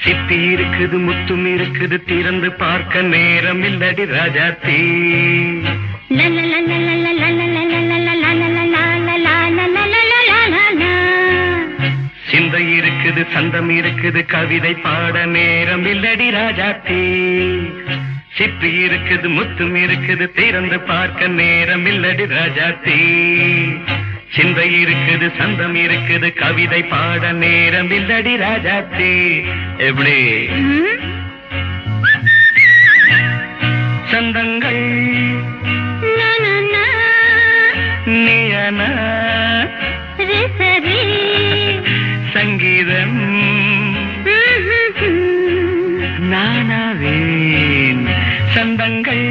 சிப்பி இருக்குது முத்தும் இருக்குது திறந்து பார்க்க நேரம் இல்லடி ராஜாத்தி. சிந்தை இருக்குது சந்தம் இருக்குது கவிதை பாட நேரம் இல்லடி ராஜாத்தி. சிப்பி இருக்குது முத்தும் இருக்குது திறந்து பார்க்க நேரம் இல்லடி ராஜாத்தி. சிந்தை இருக்குது சந்தம் இருக்குது கவிதை பாட நேரம் இல்லடி ராஜாத்தி. எப்படி சந்தங்கள் நீயன சங்கீதம் நானாவேன். சந்தங்கள்